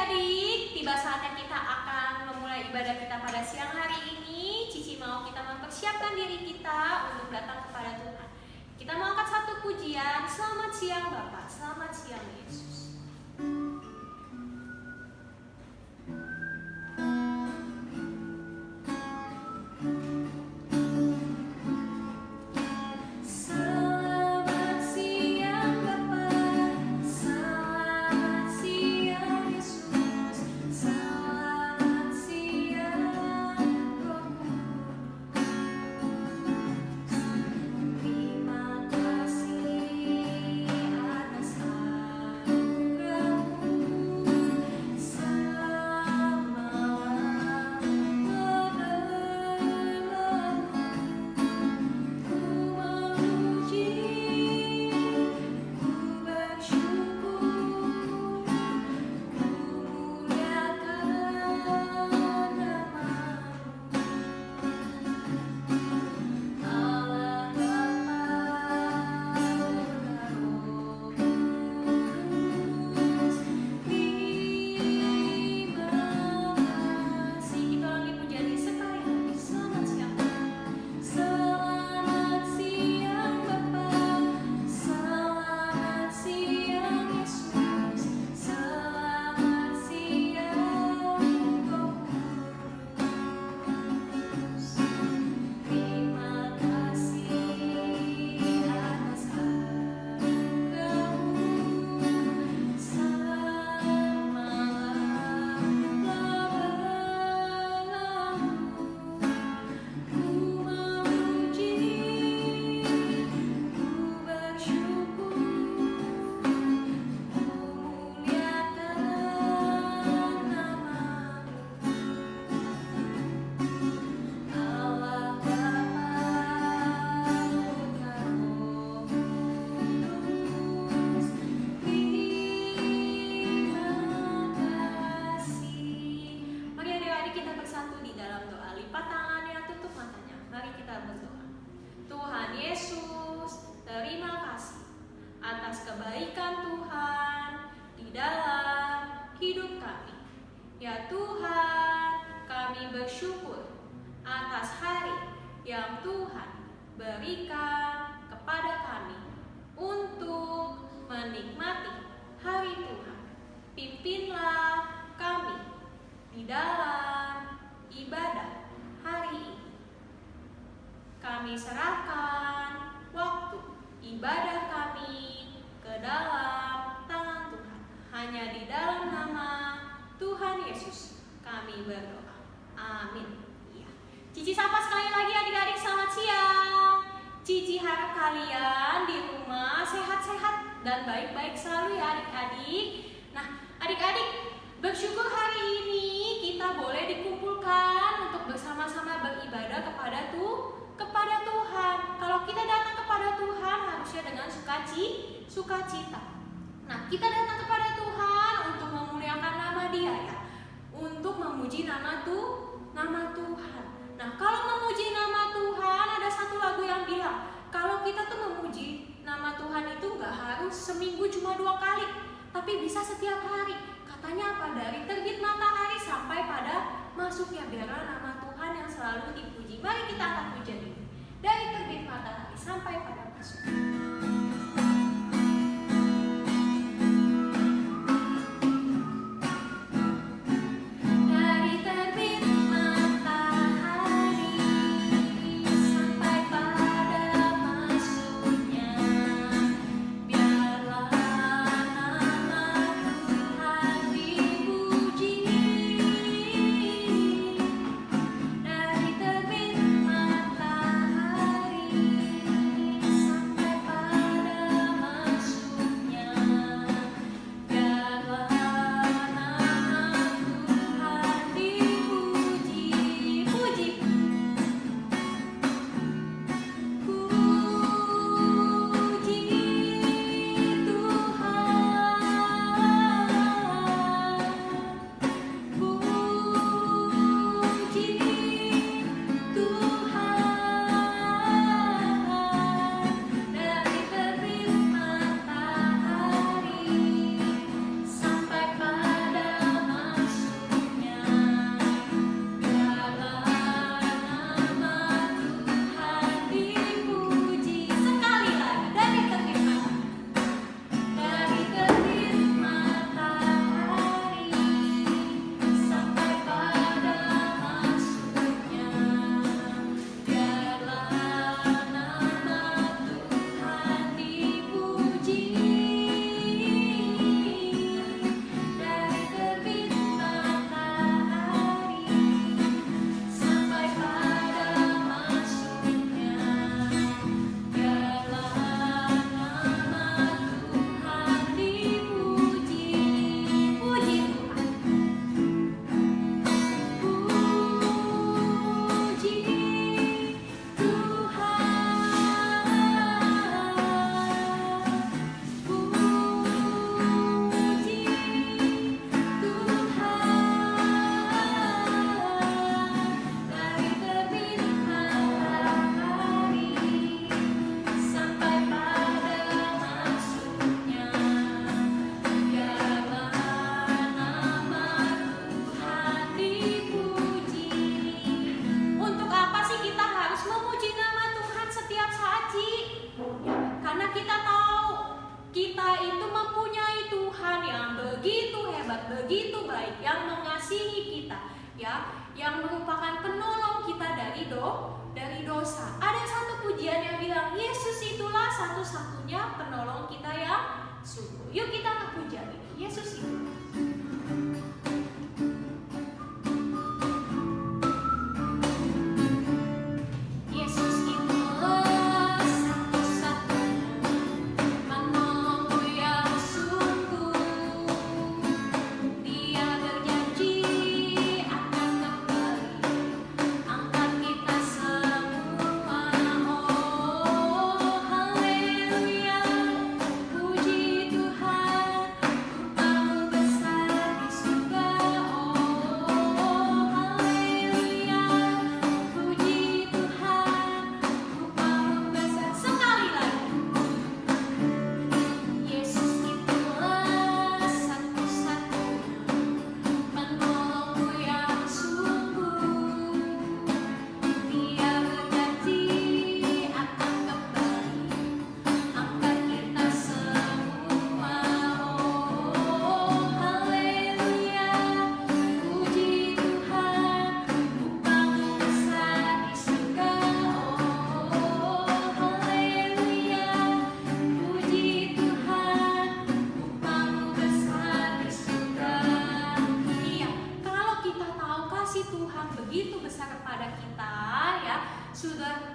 adik-adik, tiba saatnya kita akan memulai ibadah kita pada siang hari ini. Cici mau kita mempersiapkan diri kita untuk datang kepada Tuhan. Kita mau angkat satu pujian. Selamat siang Bapak, selamat siang Yesus. Ya Tuhan, kami bersyukur atas hari yang Tuhan berikan kepada kami untuk menikmati hari Tuhan. Pimpinlah kami di dalam ibadah hari ini. Kami serahkan waktu ibadah kami ke dalam tangan Tuhan. Hanya di dalam nama Tuhan Yesus kami berdoa. Amin. Ya. Cici sapa sekali lagi adik-adik, selamat siang. Cici harap kalian di rumah sehat-sehat dan baik-baik selalu ya adik-adik. Nah, adik-adik, bersyukur hari ini kita boleh dikumpulkan untuk bersama-sama beribadah kepada Tuhan. Kalau kita datang kepada Tuhan harusnya dengan sukacita. Nah, kita datang kepada Tuhan untuk memuliakan nama Dia ya, untuk memuji nama Tuhan. Nah, kalau memuji nama Tuhan ada satu lagu yang bilang kalau kita tuh memuji nama Tuhan itu nggak harus seminggu cuma 2 kali, tapi bisa setiap hari. Katanya apa? Dari terbit matahari sampai pada masuknya, biarlah nama Tuhan yang selalu dipuji. Mari kita angkat pujian ini. Dari terbit matahari sampai pada masuk. Dari terbit matahari sampai hebat, begitu baik, yang mengasihi kita, ya, yang merupakan penolong kita dari dosa. Ada satu pujian yang bilang Yesus itulah satu-satunya penolong kita yang sungguh. Yuk kita puja ini, Yesus itu.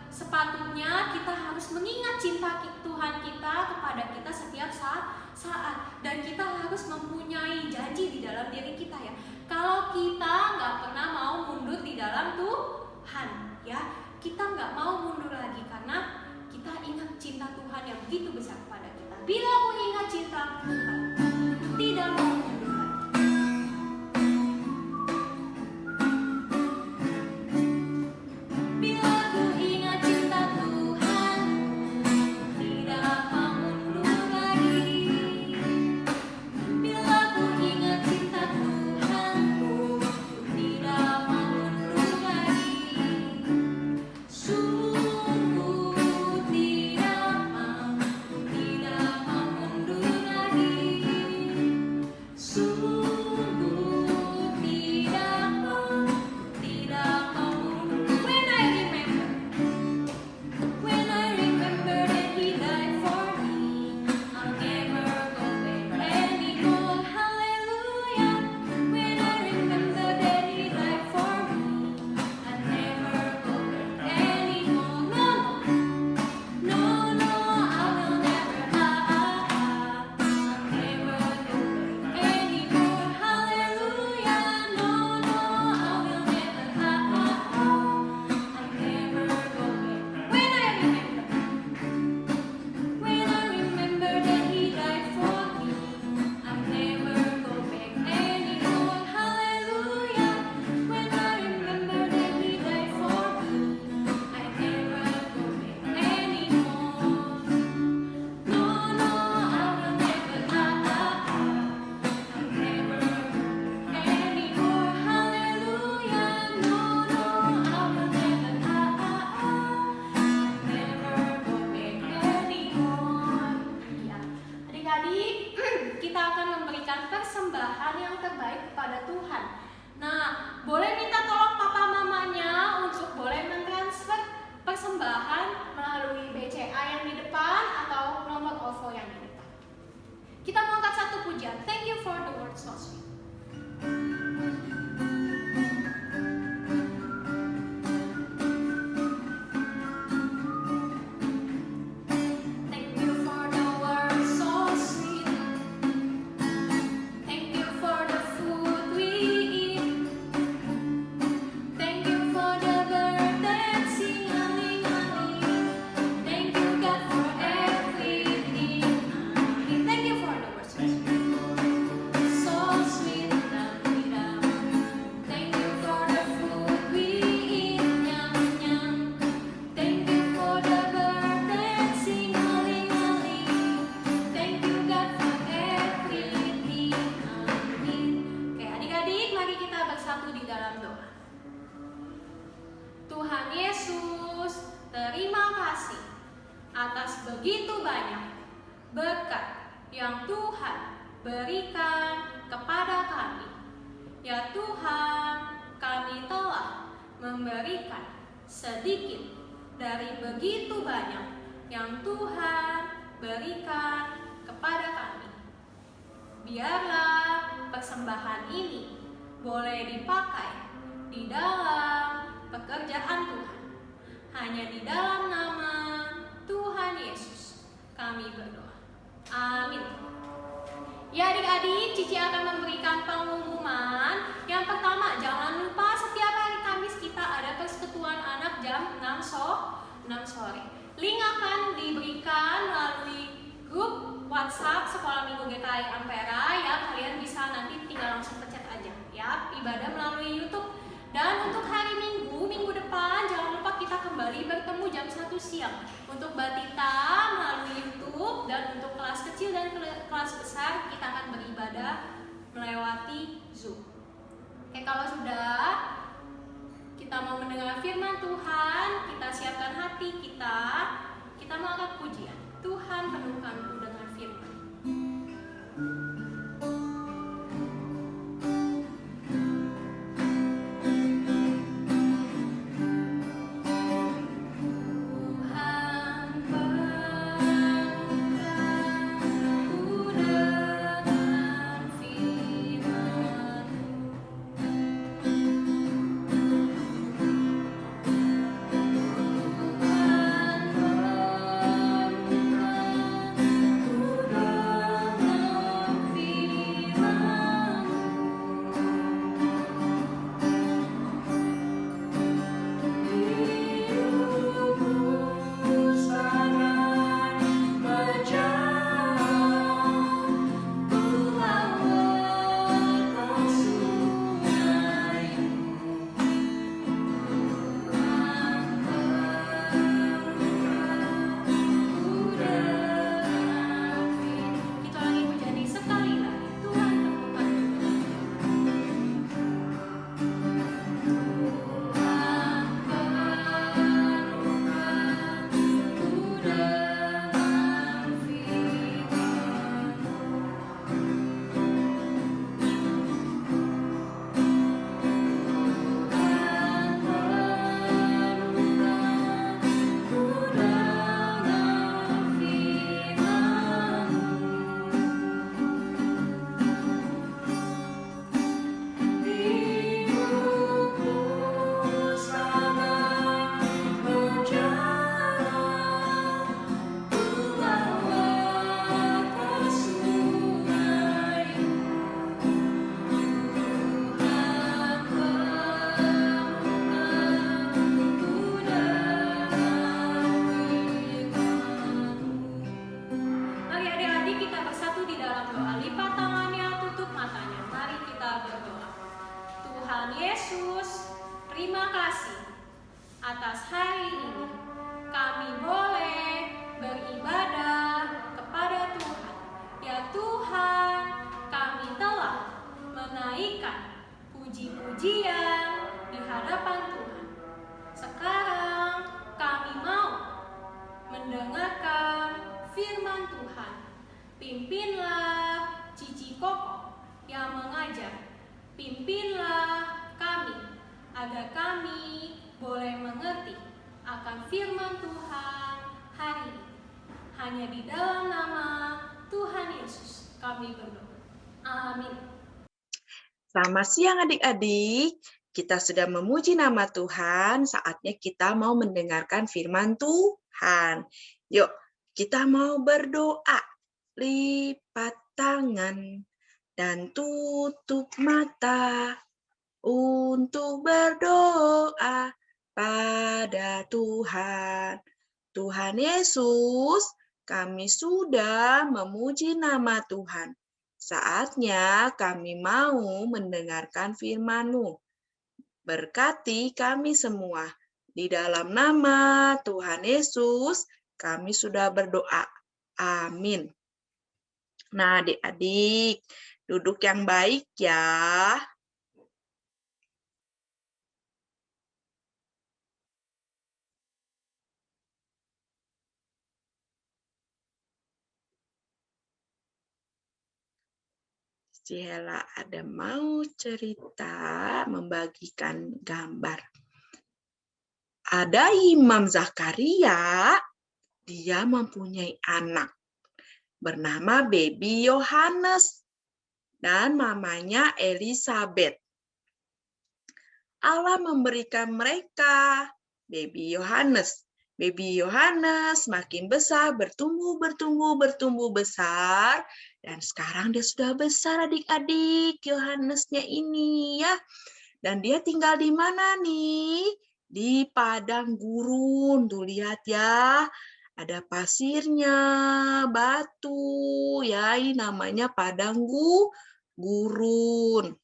Sepatutnya kita harus mengingat cinta Tuhan kita kepada kita setiap saat, dan kita harus mempunyai janji di dalam diri kita, ya. Kalau kita nggak pernah mau mundur di dalam Tuhan, ya, kita nggak mau mundur lagi karena kita ingat cinta Tuhan yang begitu besar kepada kita. Bila aku ingat cinta Tuhan, tidak mau mundur lagi. Persembahan yang terbaik kepada Tuhan. Nah, boleh minta tolong papa mamanya untuk boleh mentransfer persembahan melalui BCA yang di depan atau nomor OVO yang di depan. Kita mau angkat satu pujian. Thank you for the word so sweet. Tuhan Yesus, terima kasih atas begitu banyak berkat yang Tuhan berikan kepada kami. Ya Tuhan, kami telah memberikan sedikit dari begitu banyak yang Tuhan berikan kepada kami. Biarlah persembahan ini boleh dipakai di dalam pekerjaan Tuhan. Hanya di dalam nama Tuhan Yesus kami berdoa. Amin. Ya adik-adik, Cici akan memberikan pengumuman. Yang pertama, jangan lupa setiap hari Kamis kita ada persekutuan anak jam 6 sore. Link akan diberikan melalui grup WhatsApp Sekolah Minggu GKI Ampera ya. Kalian bisa nanti tinggal langsung pencet aja ya. Ibadah melalui YouTube. Dan untuk hari Minggu depan jangan lupa kita kembali bertemu jam 1 siang. Untuk Batita melalui YouTube dan untuk kelas kecil dan kelas besar kita akan beribadah melewati Zoom. Oke, kalau sudah kita mau mendengar firman Tuhan, kita siapkan hati kita mau angkat pujian. Tuhan penuhkanku dengan firman. Atas hari ini kami boleh beribadah kepada Tuhan. Ya Tuhan, kami telah menaikkan puji-pujian di hadapan Tuhan. Sekarang kami mau mendengarkan firman Tuhan. Pimpinlah Cici Koko yang mengajar. Pimpinlah kami agar kami boleh mengerti akan firman Tuhan hari ini. Hanya di dalam nama Tuhan Yesus kami berdoa. Amin. Selamat siang adik-adik. Kita sudah memuji nama Tuhan, saatnya kita mau mendengarkan firman Tuhan. Yuk, kita mau berdoa. Lipat tangan dan tutup mata untuk berdoa pada Tuhan. Tuhan Yesus, kami sudah memuji nama Tuhan. Saatnya kami mau mendengarkan firman-Mu. Berkati kami semua. Di dalam nama Tuhan Yesus, kami sudah berdoa. Amin. Nah, adik-adik, duduk yang baik ya. Ciela ada mau cerita, membagikan gambar. Ada Imam Zakaria, dia mempunyai anak bernama Baby Yohanes dan mamanya Elizabeth. Allah memberikan mereka Baby Yohanes. Baby Yohanes makin besar, bertumbuh besar. Dan sekarang dia sudah besar adik-adik, Yohanesnya ini ya. Dan dia tinggal di mana nih? Di padang gurun. Tuh lihat ya, ada pasirnya, batu, ya ini namanya padang gurun.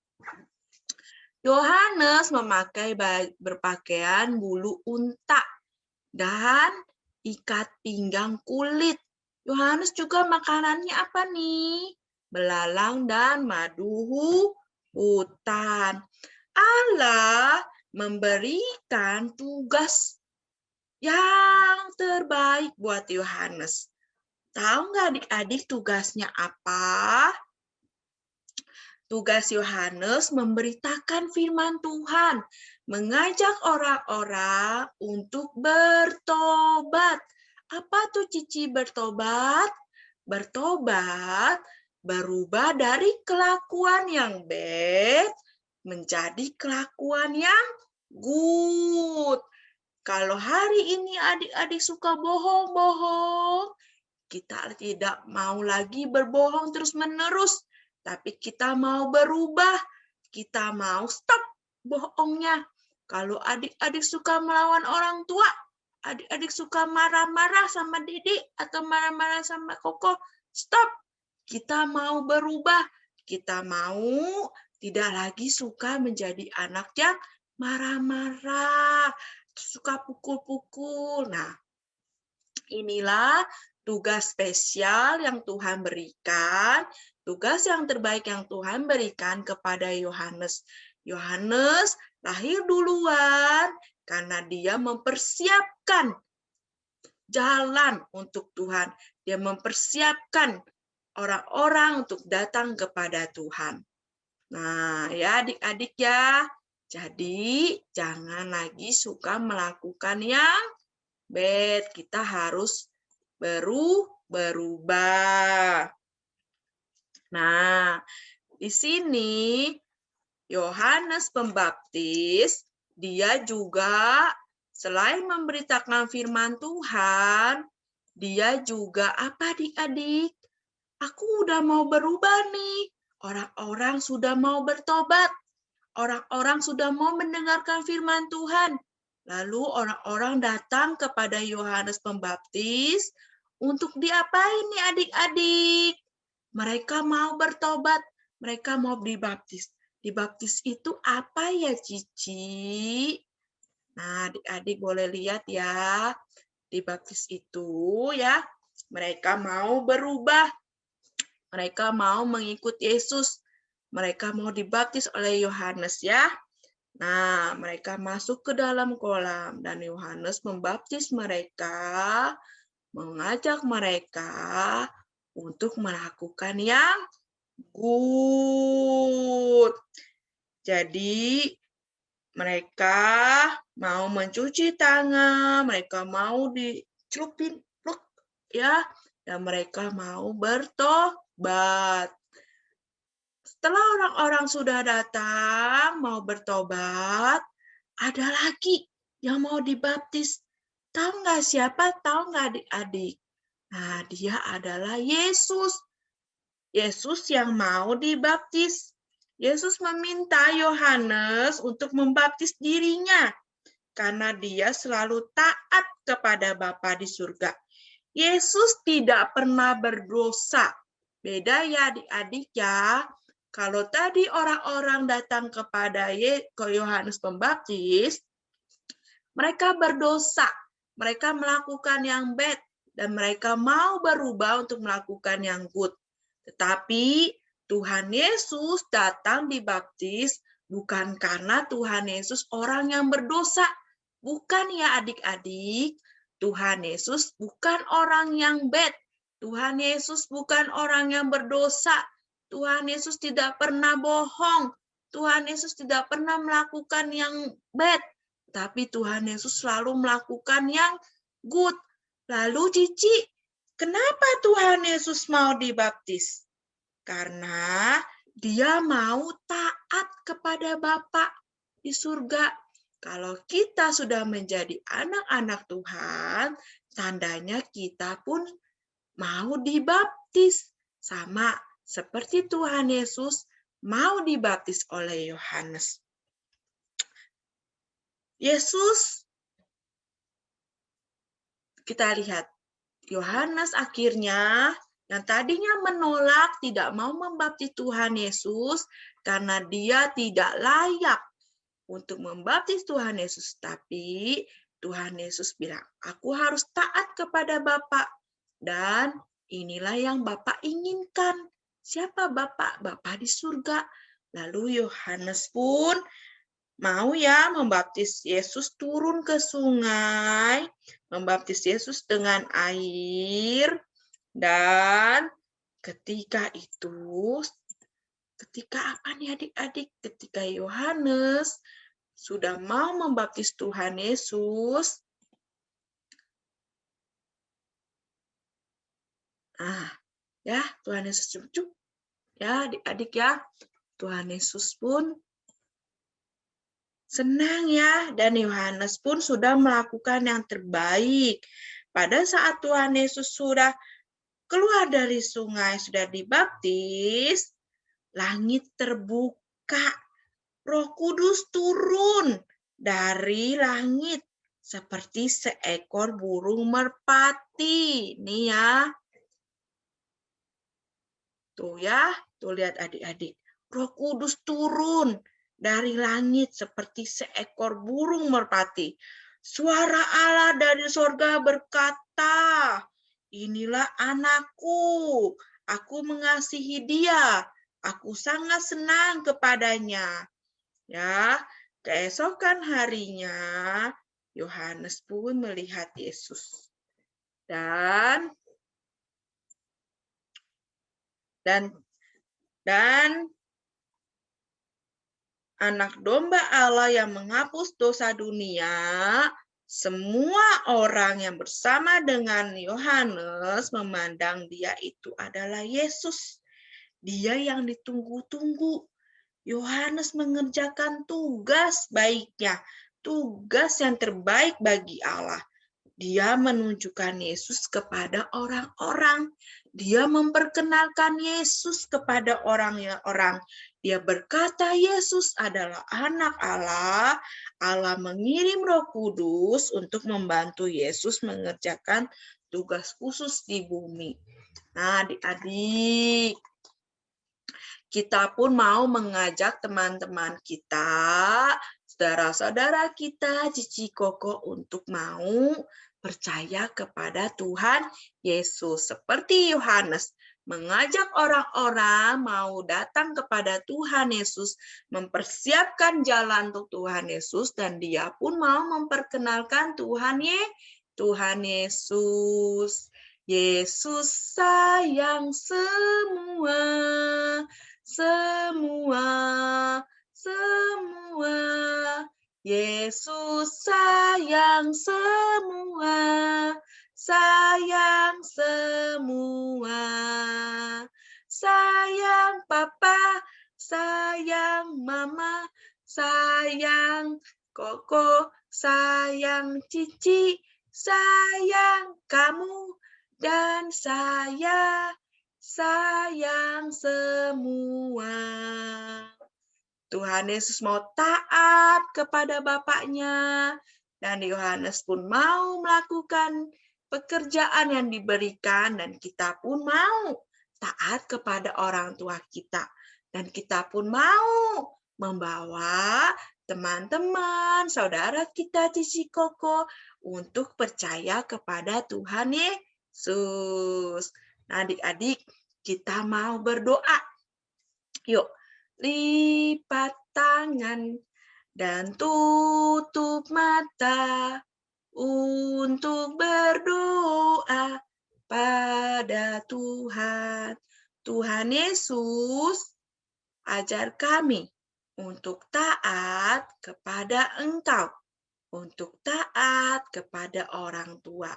Yohanes memakai berpakaian bulu unta dan ikat pinggang kulit. Yohanes juga makanannya apa nih? Belalang dan madu hutan. Allah memberikan tugas yang terbaik buat Yohanes. Tahu nggak adik-adik tugasnya apa? Tugas Yohanes memberitakan firman Tuhan, mengajak orang-orang untuk bertobat. Apa tuh Cici bertobat? Bertobat, berubah dari kelakuan yang bad menjadi kelakuan yang good. Kalau hari ini adik-adik suka bohong-bohong, kita tidak mau lagi berbohong terus-menerus, tapi kita mau berubah, kita mau stop bohongnya. Kalau adik-adik suka melawan orang tua, adik-adik suka marah-marah sama Didi atau marah-marah sama Koko, stop. Kita mau berubah, kita mau tidak lagi suka menjadi anak yang marah-marah, suka pukul-pukul. Nah, inilah tugas spesial yang Tuhan berikan, tugas yang terbaik yang Tuhan berikan kepada Yohanes. Yohanes lahir duluan karena dia mempersiapkan jalan untuk Tuhan. Dia mempersiapkan orang-orang untuk datang kepada Tuhan. Nah, ya adik-adik ya, jadi jangan lagi suka melakukan yang bad. Kita harus berubah. Nah, di sini Yohanes Pembaptis, dia juga selain memberitakan firman Tuhan, dia juga apa adik-adik? Aku udah mau berubah nih. Orang-orang sudah mau bertobat. Orang-orang sudah mau mendengarkan firman Tuhan. Lalu orang-orang datang kepada Yohanes Pembaptis untuk diapain nih adik-adik? Mereka mau bertobat, mereka mau dibaptis. Dibaptis itu apa ya Cici? Nah adik-adik boleh lihat ya. Dibaptis itu ya, mereka mau berubah. Mereka mau mengikut Yesus. Mereka mau dibaptis oleh Yohanes ya. Nah, mereka masuk ke dalam kolam dan Yohanes membaptis mereka, mengajak mereka untuk melakukan yang good. Jadi, mereka mau mencuci tangan, mereka mau dicelupin ya, dan mereka mau bertobat. Setelah orang-orang sudah datang, mau bertobat, ada lagi yang mau dibaptis. Tahu nggak siapa? Tahu nggak adik-adik? Nah, dia adalah Yesus. Yesus yang mau dibaptis. Yesus meminta Yohanes untuk membaptis dirinya karena dia selalu taat kepada Bapa di surga. Yesus tidak pernah berdosa. Beda ya adik-adik ya. Kalau tadi orang-orang datang kepada Yohanes Pembaptis, mereka berdosa, mereka melakukan yang bad, dan mereka mau berubah untuk melakukan yang good. Tetapi Tuhan Yesus datang dibaptis bukan karena Tuhan Yesus orang yang berdosa. Bukan ya adik-adik. Tuhan Yesus bukan orang yang bad. Tuhan Yesus bukan orang yang berdosa. Tuhan Yesus tidak pernah bohong. Tuhan Yesus tidak pernah melakukan yang bad. Tapi Tuhan Yesus selalu melakukan yang good. Lalu Cici, kenapa Tuhan Yesus mau dibaptis? Karena dia mau taat kepada Bapa di surga. Kalau kita sudah menjadi anak-anak Tuhan, tandanya kita pun mau dibaptis. Sama seperti Tuhan Yesus mau dibaptis oleh Yohanes. Yesus, kita lihat, Yohanes akhirnya yang tadinya menolak, tidak mau membaptis Tuhan Yesus karena dia tidak layak untuk membaptis Tuhan Yesus. Tapi Tuhan Yesus bilang, aku harus taat kepada Bapa. Dan inilah yang Bapa inginkan. Siapa Bapa? Bapa di surga. Lalu Yohanes pun mau ya membaptis Yesus turun ke sungai, membaptis Yesus dengan air. Dan ketika apa nih adik-adik? Ketika Yohanes sudah mau membaptis Tuhan Yesus, ya Tuhan Yesus cucuk, ya adik-adik ya, Tuhan Yesus pun senang ya, dan Yohanes pun sudah melakukan yang terbaik. Pada saat Tuhan Yesus sudah keluar dari sungai, sudah dibaptis, langit terbuka, Roh Kudus turun dari langit seperti seekor burung merpati. Nih ya. Tuh ya, tuh lihat adik-adik. Roh Kudus turun dari langit seperti seekor burung merpati. Suara Allah dari sorga berkata, inilah anakku, aku mengasihi dia, aku sangat senang kepadanya. Ya, keesokan harinya Yohanes pun melihat Yesus. Dan anak domba Allah yang menghapus dosa dunia, semua orang yang bersama dengan Yohanes memandang dia itu adalah Yesus. Dia yang ditunggu-tunggu. Yohanes mengerjakan tugas baiknya, tugas yang terbaik bagi Allah. Dia menunjukkan Yesus kepada orang-orang. Dia memperkenalkan Yesus kepada orang-orang. Dia berkata Yesus adalah anak Allah. Allah mengirim Roh Kudus untuk membantu Yesus mengerjakan tugas khusus di bumi. Nah, adik-adik, kita pun mau mengajak teman-teman kita, saudara-saudara kita, Cici Koko untuk mau percaya kepada Tuhan Yesus. Seperti Yohanes mengajak orang-orang mau datang kepada Tuhan Yesus, mempersiapkan jalan untuk Tuhan Yesus, dan dia pun mau memperkenalkan Tuhan Yesus. Yesus sayang semua. Yesus sayang semua, sayang papa, sayang mama, sayang Koko, sayang Cici, sayang kamu, dan saya sayang semua. Tuhan Yesus mau taat kepada Bapaknya, dan Yohanes pun mau melakukan pekerjaan yang diberikan, dan kita pun mau taat kepada orang tua kita. Dan kita pun mau membawa teman-teman, saudara kita Cici Koko untuk percaya kepada Tuhan Yesus. Nah, adik-adik, kita mau berdoa. Yuk, lipat tangan dan tutup mata untuk berdoa pada Tuhan. Tuhan Yesus, ajar kami untuk taat kepada Engkau, untuk taat kepada orang tua.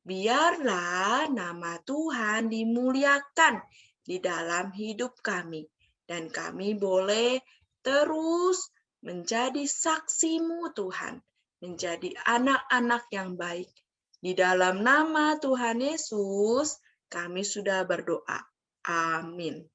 Biarlah nama Tuhan dimuliakan di dalam hidup kami, dan kami boleh terus menjadi saksi-Mu Tuhan, menjadi anak-anak yang baik. Di dalam nama Tuhan Yesus, kami sudah berdoa. Amin.